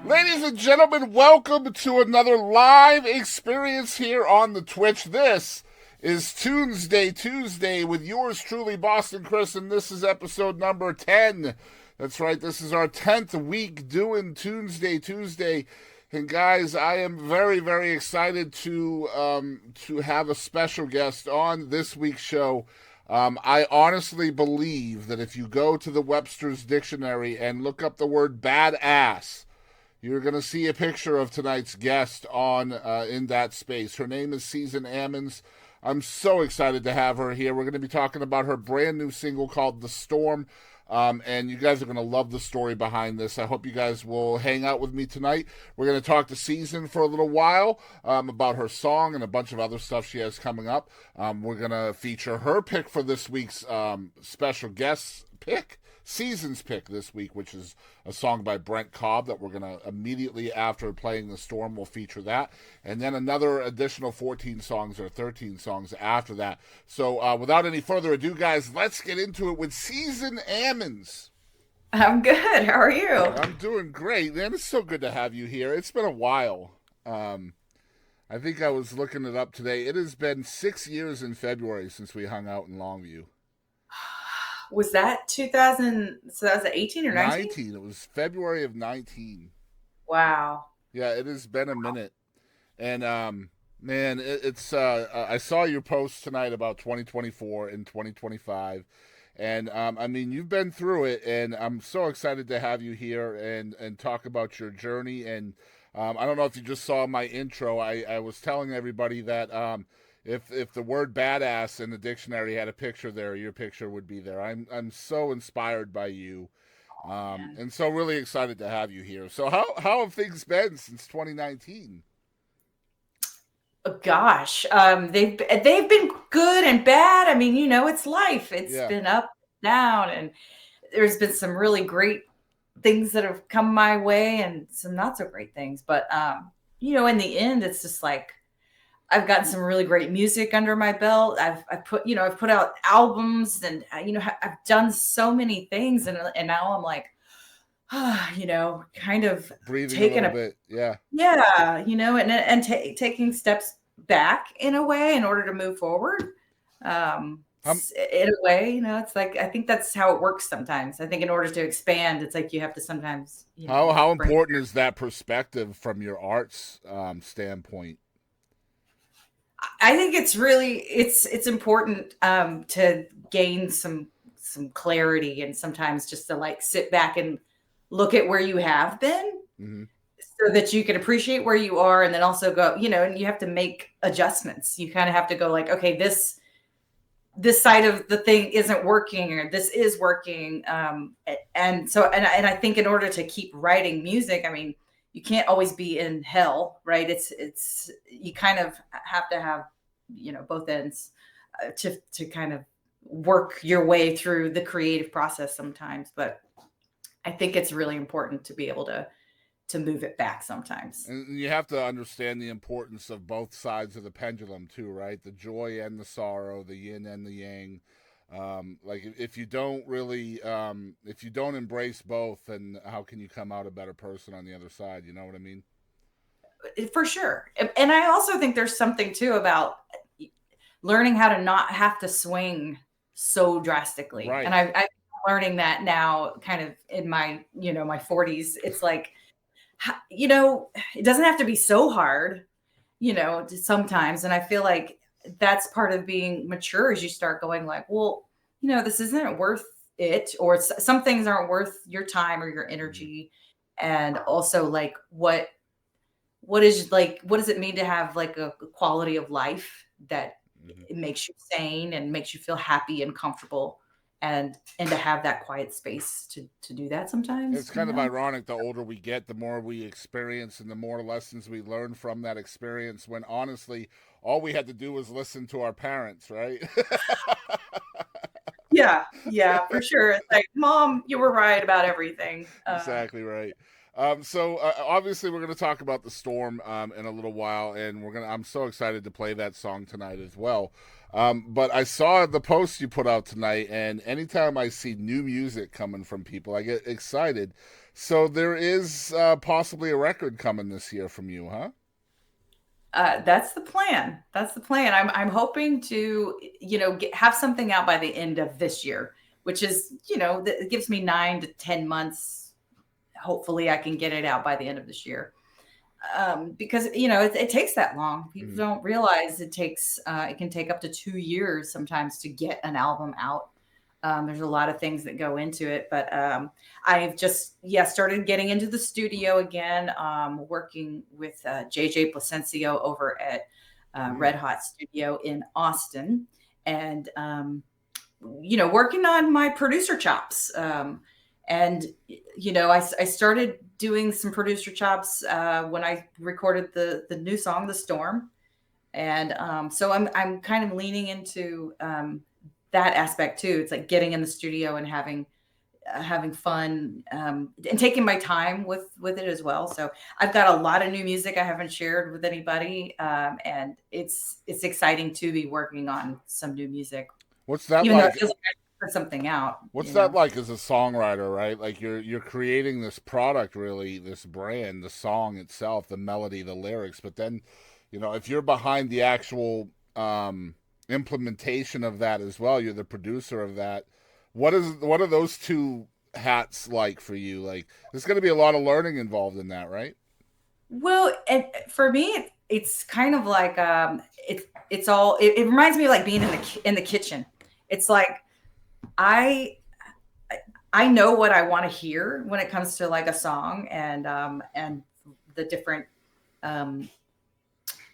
Ladies and gentlemen, welcome to another live experience here on the Twitch. This is Tunesday Tuesday with yours truly, Boston Chris, and this is episode number 10. That's right, this is our 10th week doing Tunesday Tuesday. And guys, I am very, very excited to have a special guest on this week's show. I honestly believe that if you go to the Webster's Dictionary and look up the word badass, you're going to see a picture of tonight's guest on in that space. Her name is Ammons. I'm so excited to have her here. We're going to be talking about her brand new single called The Storm. And you guys are going to love the story behind this. I hope you guys will hang out with me tonight. We're going to talk to Season for a little while about her song and a bunch of other stuff she has coming up. We're going to feature her pick for this week's special guest pick. Season's pick this week, which is a song by Brent Cobb that we're going to immediately after playing The Storm, we'll feature that. And then another additional 14 songs or 13 songs after that. So without any further ado, guys, let's get into it with Ammons. I'm good. How are you? I'm doing great, man. It's so good to have you here. It's been a while. I think I was looking it up today. It has been 6 years in February since we hung out in Longview. Was that 2000? So that was 18 or 19? 19. It was February of 19. Wow. Yeah, it has been a minute. And man, it's I saw your post tonight about 2024 and 2025. And I mean, you've been through it, and I'm so excited to have you here and talk about your journey. And I don't know if you just saw my intro. I was telling everybody that if the word badass in the dictionary had a picture there, your picture would be there. I'm so inspired by you, and so really excited to have you here. So how have things been since 2019? Oh, gosh, they've been good and bad. I mean, it's life. It's been up, down, and there's been some really great things that have come my way, and some not so great things. But in the end, it's just like I've gotten some really great music under my belt. I've put out albums, and I've done so many things, and now I'm like, kind of Breathing taking a little bit, taking steps back in a way in order to move forward. In a way, it's like I think that's how it works sometimes. I think in order to expand, it's like you have to sometimes. How important is that perspective from your arts standpoint? I think it's important to gain some clarity, and sometimes just to like sit back and look at where you have been, so that you can appreciate where you are, and then also go, and you have to make adjustments. You kind of have to go like, okay, this side of the thing isn't working, or this is working. And I think in order to keep writing music, I mean, you can't always be in hell, right? It's you kind of have to have, both ends to kind of work your way through the creative process sometimes. But I think it's really important to be able to move it back sometimes. And you have to understand the importance of both sides of the pendulum too, right? The joy and the sorrow, the yin and the yang. Like if you don't really, if you don't embrace both, then how can you come out a better person on the other side? You know what I mean? For sure. And I also think there's something too about learning how to not have to swing so drastically. Right. And I'm learning that now kind of in my, my 40s. It's like, it doesn't have to be so hard, sometimes. And I feel like that's part of being mature, as you start going like, well, this isn't worth it, or some things aren't worth your time or your energy. And also like, what does it mean to have like a quality of life that it makes you sane and makes you feel happy and comfortable, and to have that quiet space to do that sometimes. It's kind of ironic. The older we get, the more we experience and the more lessons we learn from that experience, when honestly all we had to do was listen to our parents, right? Yeah, for sure. It's like, Mom, you were right about everything. Exactly right. Obviously we're going to talk about the storm in a little while, and I'm so excited to play that song tonight as well. But I saw the post you put out tonight, and anytime I see new music coming from people, I get excited. So there is possibly a record coming this year from you, huh? That's the plan. That's the plan. I'm hoping to, have something out by the end of this year, which is, it gives me 9 to 10 months. Hopefully, I can get it out by the end of this year. Because it takes that long. People don't realize it can take up to 2 years sometimes to get an album out. There's a lot of things that go into it, but I've just started getting into the studio again, working with JJ Placencio over at Red Hot Studio in Austin, and working on my producer chops. And I started doing some producer chops when I recorded the new song, "The Storm," and so I'm kind of leaning into that aspect too. It's like getting in the studio and having fun, and taking my time with it as well. So I've got a lot of new music I haven't shared with anybody, and it's exciting to be working on some new music, What's that even though like? it feels like I put something out. What's that like as a songwriter, right? Like you're creating this product, really, this brand, the song itself, the melody, the lyrics, but then, if you're behind the actual implementation of that as well, you're the producer of that. What are those two hats like for you? Like, there's going to be a lot of learning involved in that, right? Well, and for me, it's kind of like it reminds me of like being in the kitchen. It's like I I know what I want to hear when it comes to like a song, and the different um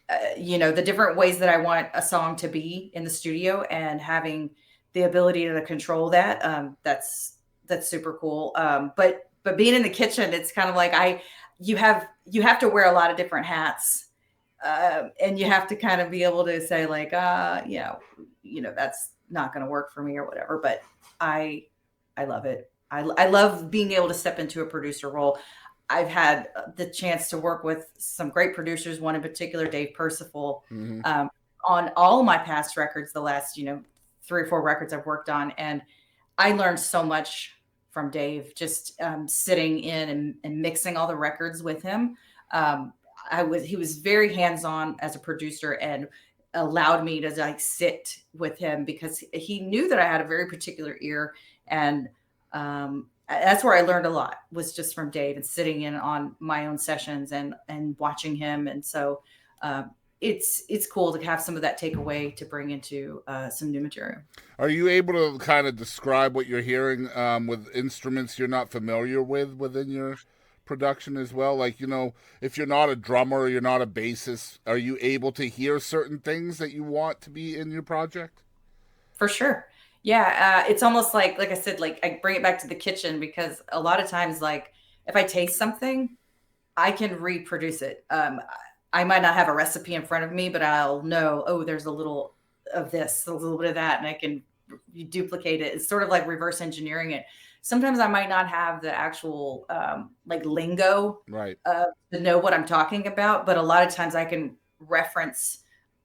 the different ways that I want a song to be in the studio, and having the ability to control that. That's super cool. But being in the kitchen, it's kind of like you have to wear a lot of different hats, and you have to kind of be able to say like, that's not going to work for me or whatever. But I I love it. I love being able to step into a producer role. I've had the chance to work with some great producers, one in particular, Dave Percival, Mm-hmm. on all my past records, the last, 3 or 4 records I've worked on. And I learned so much from Dave, just sitting in and mixing all the records with him. He was very hands-on as a producer, and allowed me to like sit with him because he knew that I had a very particular ear. And that's where I learned a lot, was just from Dave and sitting in on my own sessions and watching him. And so it's cool to have some of that takeaway to bring into some new material. Are you able to kind of describe what you're hearing with instruments you're not familiar with within your production as well? Like, if you're not a drummer or you're not a bassist, are you able to hear certain things that you want to be in your project? For sure. Yeah, it's almost like I said, like I bring it back to the kitchen, because a lot of times, like if I taste something, I can reproduce it. I might not have a recipe in front of me, but I'll know, oh, there's a little of this, a little bit of that, and I can duplicate it. It's sort of like reverse engineering it. Sometimes I might not have the actual like lingo Right. to know what I'm talking about, but a lot of times I can reference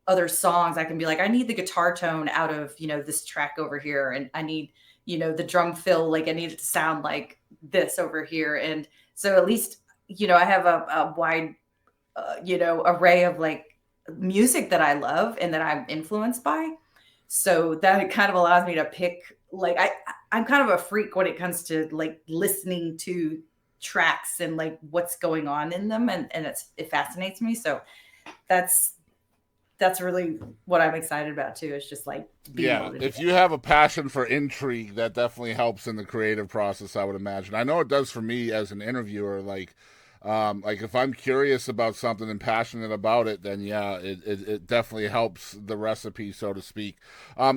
other songs. I can be like, I need the guitar tone out of, this track over here. And I need, the drum fill, like I need it to sound like this over here. And so at least, I have a wide, array of like music that I love and that I'm influenced by. So that kind of allows me to pick, like, I'm kind of a freak when it comes to like listening to tracks and like what's going on in them. And it fascinates me. So that's, that's really what I'm excited about too. Is just like being Yeah, able to do if that. you have a passion for intrigue, that definitely helps in the creative process, I would imagine. I know it does for me as an interviewer. Like if I'm curious about something and passionate about it, then yeah, it definitely helps the recipe, so to speak.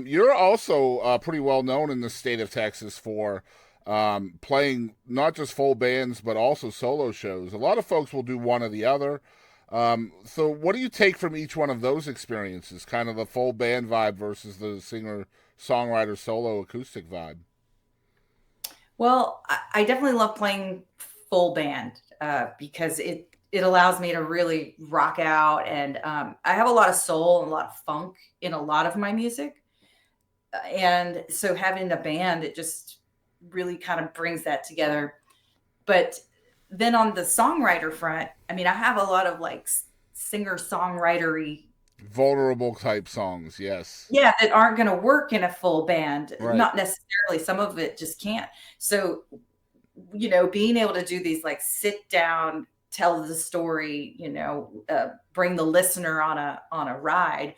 You're also pretty well known in the state of Texas for playing not just full bands, but also solo shows. A lot of folks will do one or the other. So what do you take from each one of those experiences? Kind of the full band vibe versus the singer songwriter solo acoustic vibe. Well, I definitely love playing full band. because it allows me to really rock out. And I have a lot of soul and a lot of funk in a lot of my music. And so having a band, it just really kind of brings that together. But then on the songwriter front, I mean, I have a lot of like singer songwritery, Vulnerable type songs, yes. yeah, that aren't going to work in a full band. Right. Not necessarily. Some of it just can't. So, you know, being able to do these like sit down, tell the story, you know, bring the listener on a ride,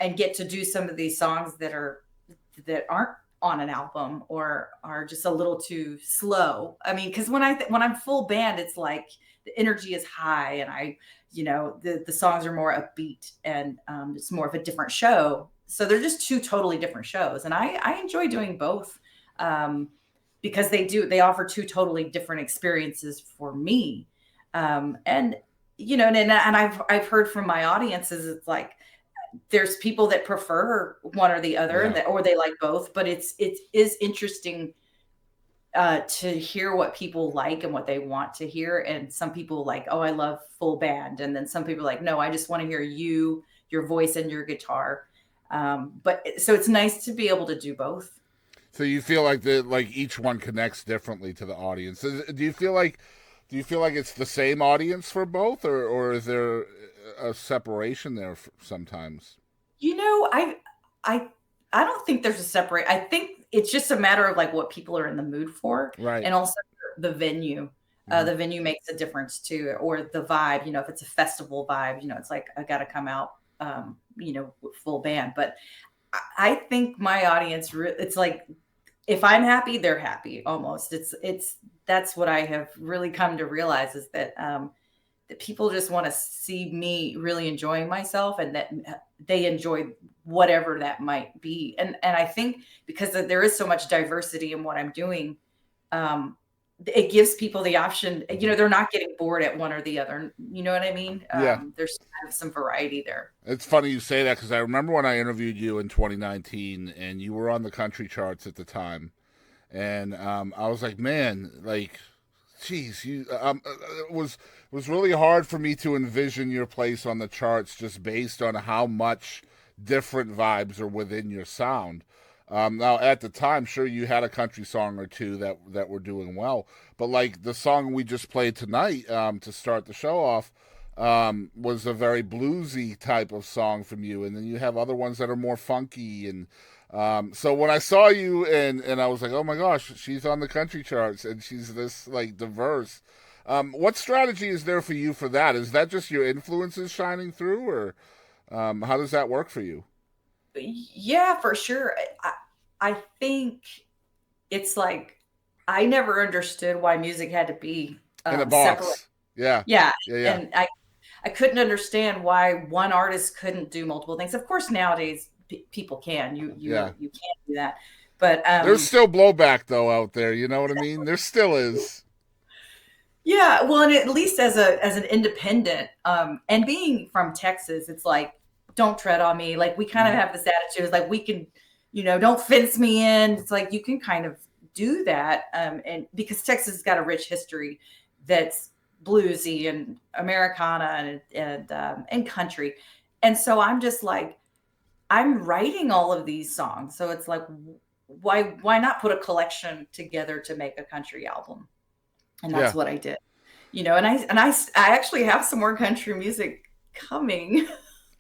and get to do some of these songs that aren't on an album or are just a little too slow. I mean, because when I'm full band, it's like the energy is high, and you know, the songs are more upbeat, and it's more of a different show. So they're just two totally different shows, and I enjoy doing both, because they offer two totally different experiences for me. And you know, and I've heard from my audiences, it's like there's people that prefer one or the other, Yeah. or they like both, but it is interesting to hear what people like and what they want to hear. And some people like, oh, I love full band, and then some people are like, no, I just want to hear your voice and your guitar. But so it's nice to be able to do both. So you feel like each one connects differently to the audience. Do you feel like it's the same audience for both, or is there a separation there sometimes? You know, I I don't think there's a separate. I think it's just a matter of like what people are in the mood for, Right. and also the venue. Mm-hmm. The venue makes a difference too, or the vibe. You know, if it's a festival vibe, you know, it's like I got to come out, you know, with full band. But I think my audience, it's like if I'm happy, they're happy. Almost, it's that's what I have really come to realize, is that people just want to see me really enjoying myself, and that they enjoy whatever that might be. And I think because there is so much diversity in what I'm doing, it gives people the option, you know, they're not getting bored at one or the other. You know what I mean? Yeah. There's kind of some variety there. It's funny you say that because I remember when I interviewed you in 2019, and you were on the country charts at the time, and I was like, man, like, geez, you it was really hard for me to envision your place on the charts just based on how much different vibes are within your sound. Now, at the time, sure, you had a country song or two that were doing well, but like the song we just played tonight, to start the show off, was a very bluesy type of song from you, and then you have other ones that are more funky. And so when I saw you, and I was like, oh my gosh, she's on the country charts, and she's this like diverse. What strategy is there for you for that? Is that just your influences shining through, or how does that work for you? Yeah, for sure. I think it's like I never understood why music had to be In a separate. box. Yeah. Yeah, Yeah, yeah. and I couldn't understand why one artist couldn't do multiple things. Of course, nowadays people can. Yeah. You can't do that. But There's still blowback though out there, you know what I mean? There still is. yeah, well, and at least as an independent, and being from Texas, it's like don't tread on me. Like we kind of Mhm. have this attitude, it's like we can, you know, don't fence me in. It's like you can kind of do that, and because Texas has got a rich history that's bluesy and Americana and country, and so I'm just like I'm writing all of these songs, so it's like why not put a collection together to make a country album? And that's Yeah. what I did, you know. I actually have some more country music coming.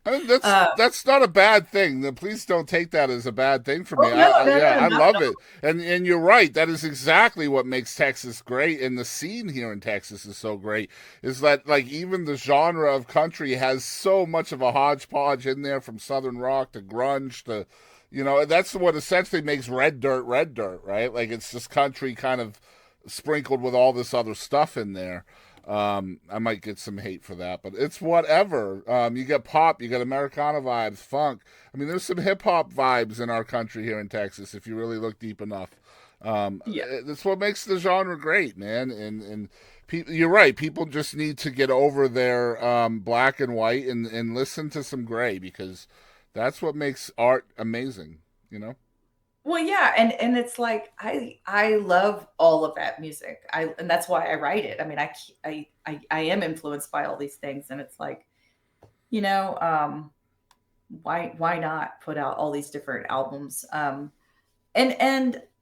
I mean, Uh, that's not a bad thing. Please don't take that as a bad thing for me. oh no, no, Yeah, no, I not love at it, and you're right. That is exactly what makes Texas great, and the scene here in Texas is so great. Is that like even the genre of country has so much of a hodgepodge in there, from southern rock to grunge to, you know, that's what essentially makes red dirt, right? Like it's just country kind of sprinkled with all this other stuff in there. I might get some hate for that, but it's whatever. You got pop, you got Americana vibes, funk. I mean, there's some hip hop vibes in our country here in Texas if you really look deep enough. yeah, That's what makes the genre great, man. And you're right. People just need to get over their black and white and listen to some gray, because that's what makes art amazing. You know. Well, yeah, and it's like I love all of that music. And that's why I write it. I mean, I am influenced by all these things, and it's like, you know, why not put out all these different albums? And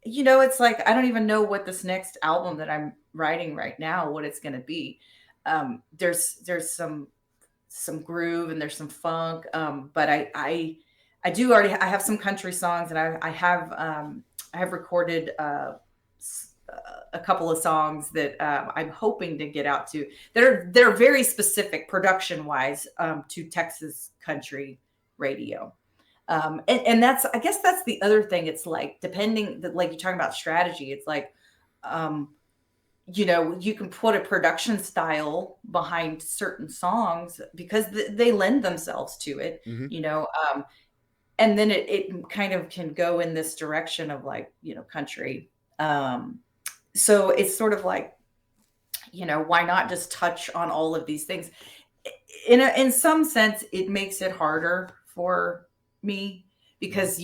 it's like I don't even know what this next album that I'm writing right now, what it's going to be. There's some groove and there's some funk, but I do already I have some country songs, and I have recorded a couple of songs that I'm hoping to get out to. They're very specific production wise, to Texas country radio. And that's, I guess that's the other thing. It's like, depending that, like you're talking about strategy, it's like, um, you can put a production style behind certain songs because they lend themselves to it, Hmm. and then it kind of can go in this direction of, like, country. So it's sort of like, why not just touch on all of these things? In some sense, it makes it harder for me Hmm. because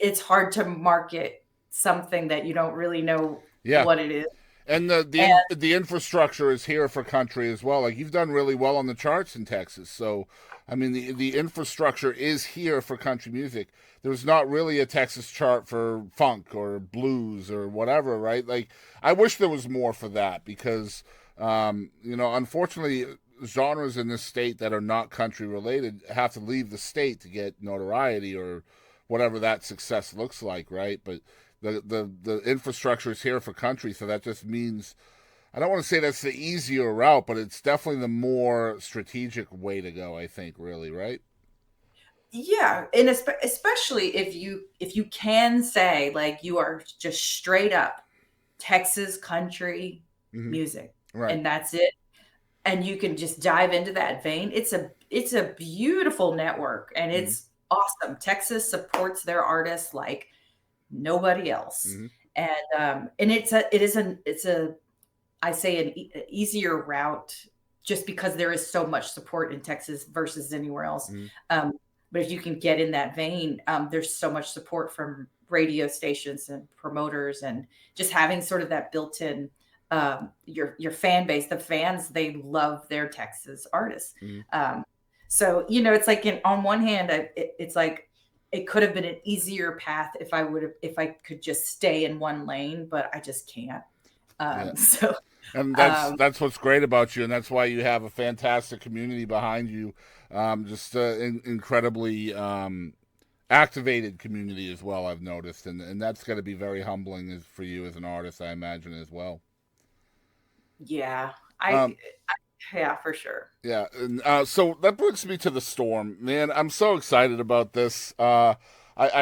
it's hard to market something that you don't really know Yeah. what it is. And And the infrastructure is here for country as well. Like, you've done really well on the charts in Texas. So, I mean, the infrastructure is here for country music. There's not really a Texas chart for funk or blues or whatever, right? Like, I wish there was more for that because, unfortunately, genres in this state that are not country related have to leave the state to get notoriety or whatever that success looks like, right? But the infrastructure is here for country, so that just means, I don't want to say that's the easier route, but it's definitely the more strategic way to go, I think, really, right? yeah, and especially if you can say, like, you are just straight up Texas country Hmm. music, Right. and that's it. And you can just dive into that vein. It's a beautiful network, and Hmm. it's awesome. Texas supports their artists like nobody else. Hmm. And it's a I say an easier route, just because there is so much support in Texas versus anywhere else. Hmm. Um, but if you can get in that vein, there's so much support from radio stations and promoters, and just having sort of that built-in, your fan base, the fans, they love their Texas artists. Hmm. Um, so it's like, on one hand, it's like it could have been an easier path if I could just stay in one lane, but I just can't. Yeah. So And um, that's what's great about you, and that's why you have a fantastic community behind you. Just incredibly activated community as well, I've noticed, and that's going to be very humbling for you as an artist, I imagine, as well. yeah, Um, yeah, for sure. Yeah, and so that brings me to the storm, man. I'm so excited about this. I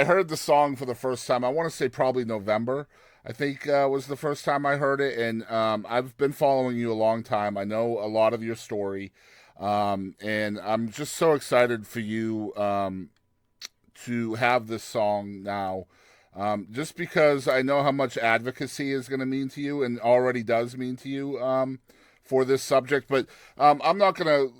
heard the song for the first time. I want to say probably November. I think was the first time I heard it, and I've been following you a long time. I know a lot of your story, and I'm just so excited for you to have this song now. Just because I know how much advocacy is going to mean to you and already does mean to you, for this subject. But I'm not going to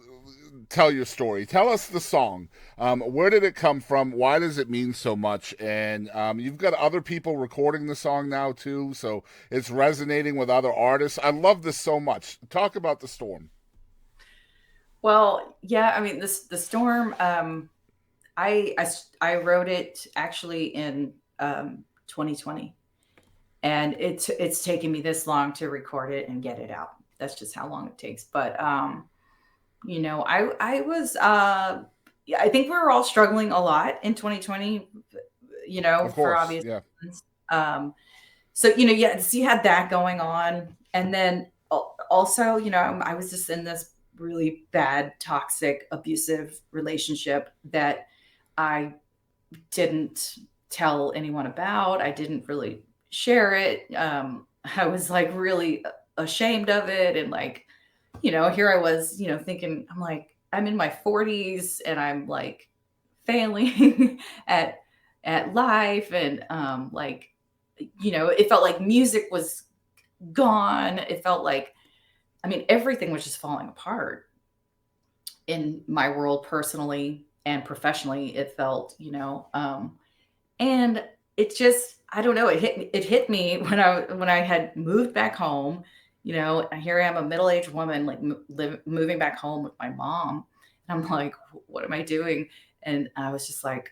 tell your story. Tell us the song. Where did it come from? Why does it mean so much? And you've got other people recording the song now, too. So it's resonating with other artists. I love this so much. Talk about the storm. Well, yeah, I mean, the storm. I wrote it actually in 2020, and it's taken me this long to record it and get it out. That's just how long it takes. But I was yeah, I think we were all struggling a lot in 2020. Of For course. obvious Yeah. reasons. So yeah, so you had that going on, and then also, I was just in this really bad, toxic, abusive relationship that I didn't tell anyone about. I didn't really share it. I was like really ashamed of it, and like, here I was, thinking, I'm like, I'm in my 40s, and I'm like failing at life, and like, it felt like music was gone. It felt like, I mean, everything was just falling apart in my world, personally and professionally. It felt, and it just, I don't know, it hit me when I had moved back home. And here I am, a middle-aged woman, like moving back home with my mom, and I'm like, what am I doing? And I was just like,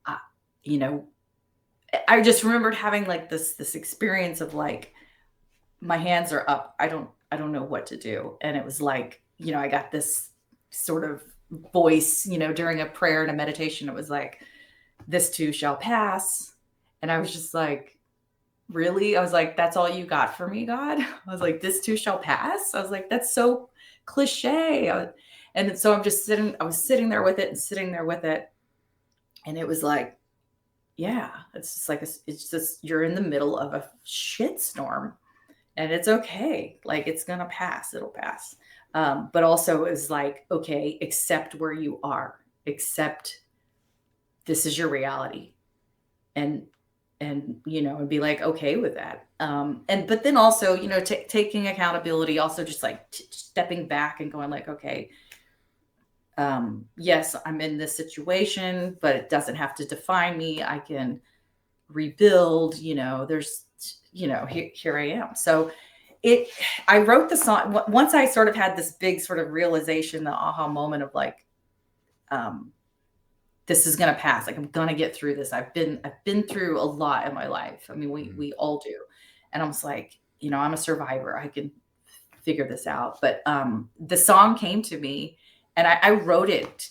uh, you know, I just remembered having like this experience of like, my hands are up. I don't know what to do. And it was like, I got this sort of voice, during a prayer and a meditation. It was like, this too shall pass. And I was just like, really? I was like, that's all you got for me, God? I was like, this too shall pass. I was like, that's so cliche. And so I was sitting there with it and sitting there with it. And it was like, yeah, it's just like, it's just, you're in the middle of a shit storm, and it's okay. Like, it's going to pass. It'll pass. But also it was like, okay, accept where you are, accept this is your reality. And, and be like, okay with that. But then also, taking accountability, also just like stepping back and going like, okay, yes, I'm in this situation, but it doesn't have to define me. I can rebuild, there's, here I am. So I wrote the song once I sort of had this big sort of realization, the aha moment of like, this is going to pass. Like, I'm going to get through this. I've been through a lot in my life. I mean, we all do. And I was like, I'm a survivor. I can figure this out. But the song came to me, and I wrote it,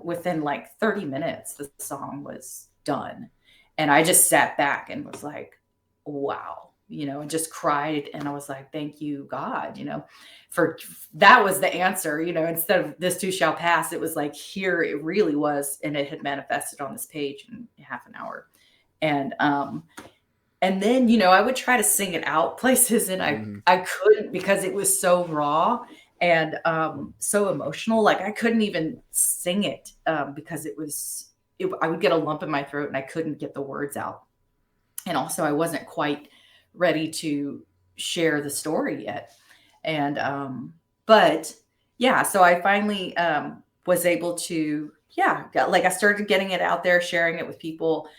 within like 30 minutes, the song was done. And I just sat back and was like, wow, and just cried. And I was like, thank you, God, for that was the answer, instead of this too shall pass. It was like, here it really was. And it had manifested on this page in half an hour. And then, I would try to sing it out places, and I couldn't, because it was so raw and so emotional. Like, I couldn't even sing it because I would get a lump in my throat and I couldn't get the words out. And also I wasn't quite ready to share the story yet. And, but yeah, so I finally was able to, I started getting it out there, sharing it with people,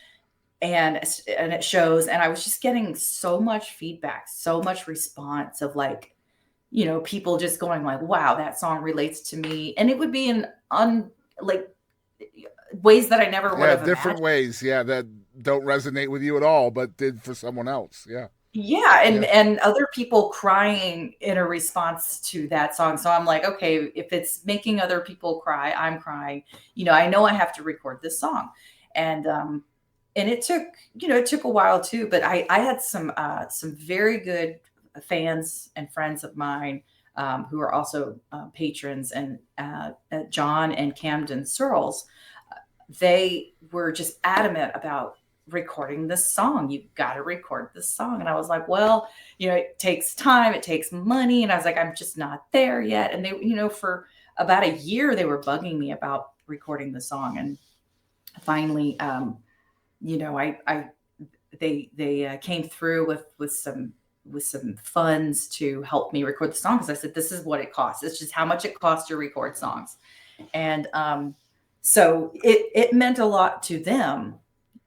and it shows. And I was just getting so much feedback, so much response of like, people just going like, wow, that song relates to me. And it would be in like ways that I never would have different imagined. ways, that don't resonate with you at all, but did for someone else. Yeah, and other people crying in a response to that song. So I'm like, okay, if it's making other people cry, I'm crying. I know I have to record this song. And it took a while too, but I had some very good fans and friends of mine who are also patrons, and John and Camden Searles. They were just adamant about recording this song. You've got to record this song. And I was like, well, it takes time, it takes money. And I was like, I'm just not there yet. And they, for about a year, they were bugging me about recording the song. And finally, they came through with some funds to help me record the song. Because I said, this is what it costs. It's just how much it costs to record songs. And so it meant a lot to them.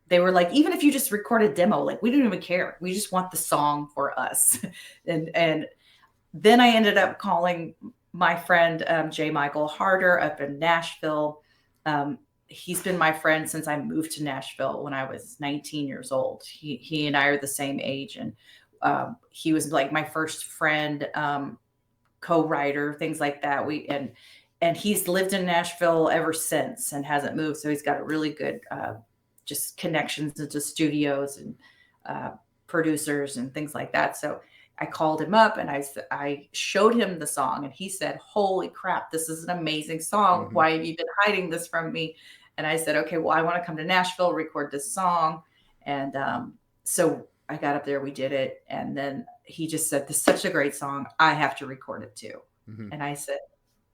They were like, even if you just record a demo, like, we don't even care. We just want the song for us. and then I ended up calling my friend J. Michael Harder up in Nashville. He's been my friend since I moved to Nashville when I was 19 years old. He and I are the same age, and he was like my first friend, co-writer, things like that. And he's lived in Nashville ever since and hasn't moved. So he's got a really good just connections into studios and producers and things like that. So I called him up and I showed him the song, and he said, holy crap, this is an amazing song. Why have you been hiding this from me? And I said, okay, well, I want to come to Nashville, record this song. And so I got up there, we did it. And then he just said, this is such a great song, I have to record it too. And I said,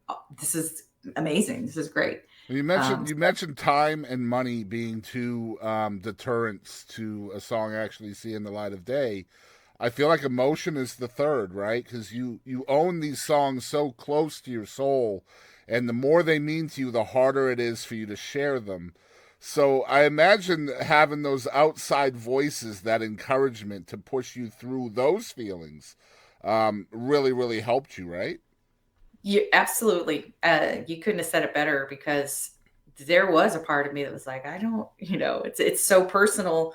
oh, this is amazing. This is great. You mentioned time and money being two deterrents to a song actually seeing the light of day. I feel like emotion is the third, right? Because you own these songs so close to your soul, and the more they mean to you, the harder it is for you to share them. So I imagine having those outside voices, that encouragement to push you through those feelings, really, really helped you, right? You absolutely. You couldn't have said it better because there was a part of me that was like, I don't, it's so personal.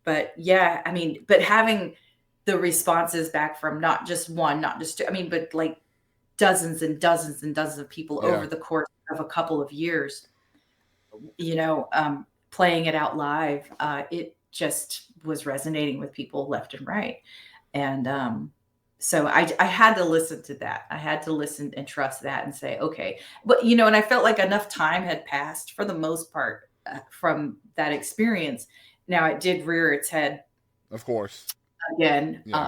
But yeah, I mean, but having the responses back from not just one, not just two, I mean, but like dozens and dozens and dozens of people Yeah. over the course of a couple of years, playing it out live, it just was resonating with people left and right. And so I had to listen to that. I had to listen and trust that and say, okay. But, and I felt like enough time had passed for the most part from that experience. Now it did rear its head Of course. again. Yeah.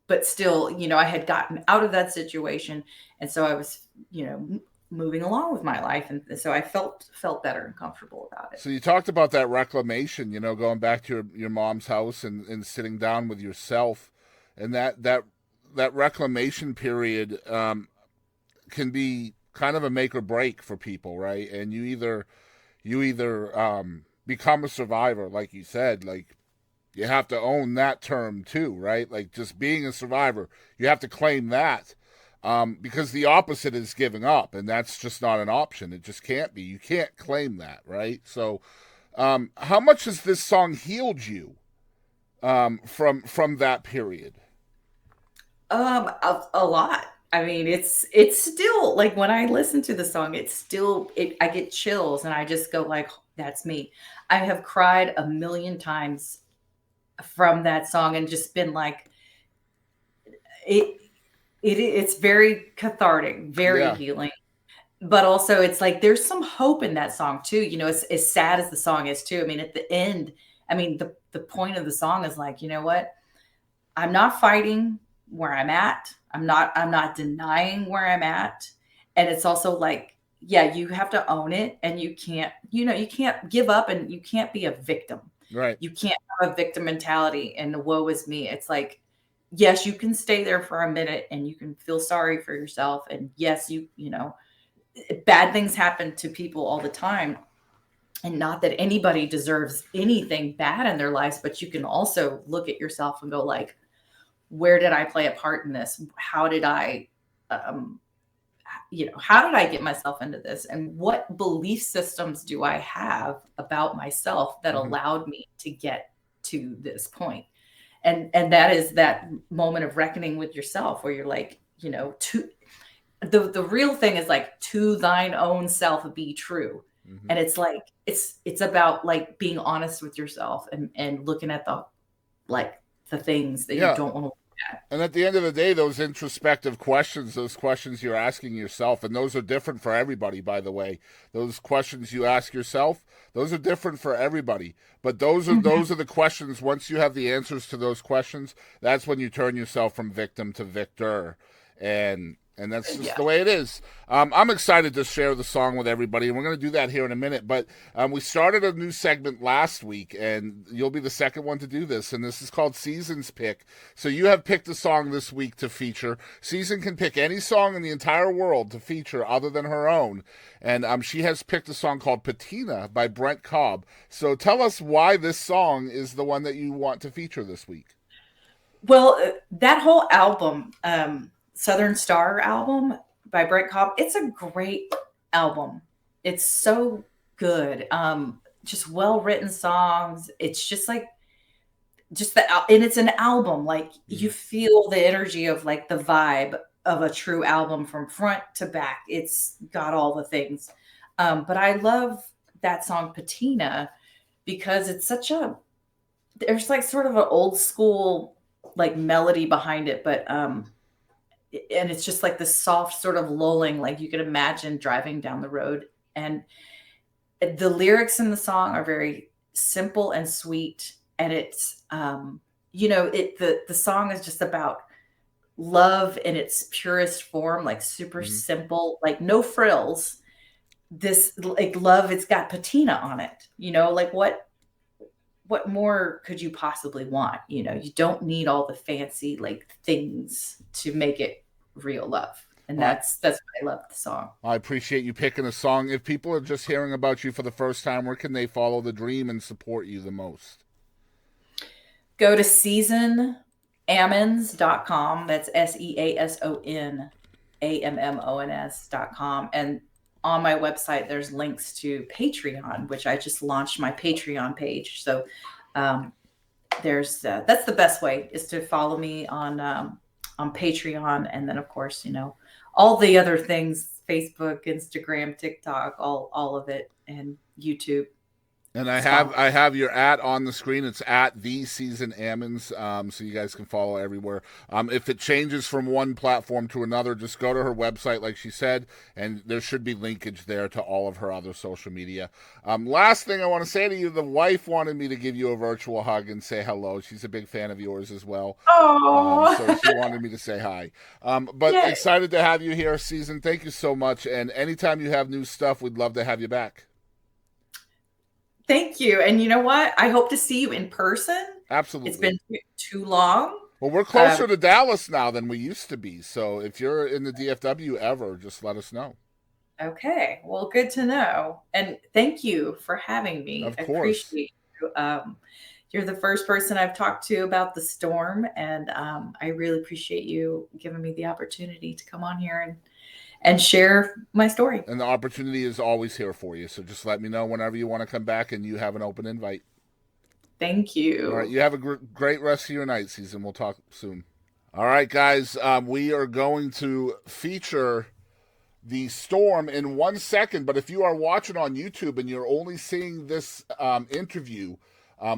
But still, I had gotten out of that situation. And so I was, moving along with my life. And so I felt better and comfortable about it. So you talked about that reclamation, going back to your mom's house and sitting down with yourself, and that reclamation period can be kind of a make or break for people, right? And you either become a survivor, like you said, like you have to own that term too, right? Like just being a survivor, you have to claim that. Because the opposite is giving up, and that's just not an option. It just can't be. You can't claim that, right? So, how much has this song healed you from that period? A lot. I mean, it's still like when I listen to the song, I get chills and I just go like, that's me. I have cried a million times from that song and just been like, it, it's very cathartic, very Yeah, healing. But also it's like there's some hope in that song too. As sad as the song is too. I mean, at the end, I mean, the point of the song is like, you know what? I'm not fighting where I'm at. I'm not denying where I'm at. And it's also like, yeah, you have to own it and you can't give up and you can't be a victim. right. You can't have a victim mentality and the woe is me. It's like, yes, you can stay there for a minute and you can feel sorry for yourself. And yes, bad things happen to people all the time. And not that anybody deserves anything bad in their lives, but you can also look at yourself and go like, where did I play a part in this? How did um, how did I get myself into this? And what belief systems do I have about myself that Hmm. allowed me to get to this point? And that is that moment of reckoning with yourself where you're like, to the real thing is like to thine own self be true. Hmm. And it's like it's about like being honest with yourself and looking at the things that you Yeah, don't want to. and at the end of the day, those introspective questions, those questions you're asking yourself, and those are different for everybody, by the way. Those questions you ask yourself, those are different for everybody. But those are Mhm. those are the questions. Once you have the answers to those questions, that's when you turn yourself from victim to victor. And that's just Yeah. the way it is. I'm excited to share the song with everybody, and we're going to do that here in a minute. But we started a new segment last week, and you'll be the second one to do this. And this is called Season's Pick. So you have picked a song this week to feature. Season can pick any song in the entire world to feature other than her own. And she has picked a song called Patina by Brent Cobb. So tell us why this song is the one that you want to feature this week. Well, that whole album, Southern Star album by Brent Cobb, it's a great album. It's so good. Just well written songs. It's just like and it's an album. Like you Mm-hmm. feel the energy of like the vibe of a true album from front to back. It's got all the things. But I love that song Patina because it's such a there's like sort of an old school like melody behind it, but and it's just like this soft sort of lulling, like you could imagine driving down the road. And the lyrics in the song are very simple and sweet. And it's the song is just about love in its purest form, like super Mm-hmm. simple, like no frills. This like love, it's got patina on it, like what more could you possibly want? You don't need all the fancy like things to make it real love. And Well, that's why I love the song. I appreciate you picking a song. If people are just hearing about you for the first time, where can they follow the dream and support you the most? Go to seasonammons.com. That's SEASONAMMONS.com. And on my website, there's links to Patreon, which I just launched my Patreon page. So um, there's that's the best way, is to follow me on Patreon, and then of course, all the other things: Facebook, Instagram, TikTok, all of it, and YouTube. And Spotify. I have your @ on the screen. It's @ the season Ammons, so you guys can follow everywhere. If it changes from one platform to another, just go to her website, like she said, and there should be linkage there to all of her other social media. Last thing I want to say to you: the wife wanted me to give you a virtual hug and say hello. She's a big fan of yours as well. Oh, So she wanted me to say hi. But yeah. excited to have you here, Season. Thank you so much. And anytime you have new stuff, we'd love to have you back. Thank you. And you know what? I hope to see you in person. Absolutely. It's been too long. Well, we're closer to Dallas now than we used to be. So if you're in the DFW ever, just let us know. Okay. Well, good to know. And thank you for having me. Of I course. appreciate you. You're the first person I've talked to about the storm, and I really appreciate you giving me the opportunity to come on here and share my story. And the opportunity is always here for you. So just let me know whenever you want to come back, and you have an open invite. Thank you. All right. You have a great rest of your night, Season. We'll talk soon. All right, guys. We are going to feature the storm in 1 second. But if you are watching on YouTube and you're only seeing this interview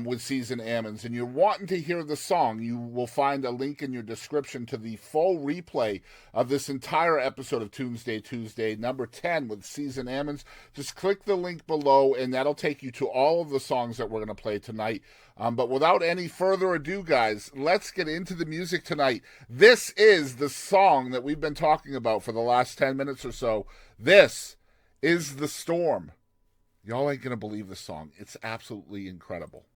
with Season Ammons, and you're wanting to hear the song, you will find a link in your description to the full replay of this entire episode of Tunesday Tuesday, number 10 with Season Ammons. Just click the link below, and that'll take you to all of the songs that we're going to play tonight. But without any further ado, guys, let's get into the music tonight. This is the song that we've been talking about for the last 10 minutes or so. This is The Storm. Y'all ain't going to believe this song. It's absolutely incredible.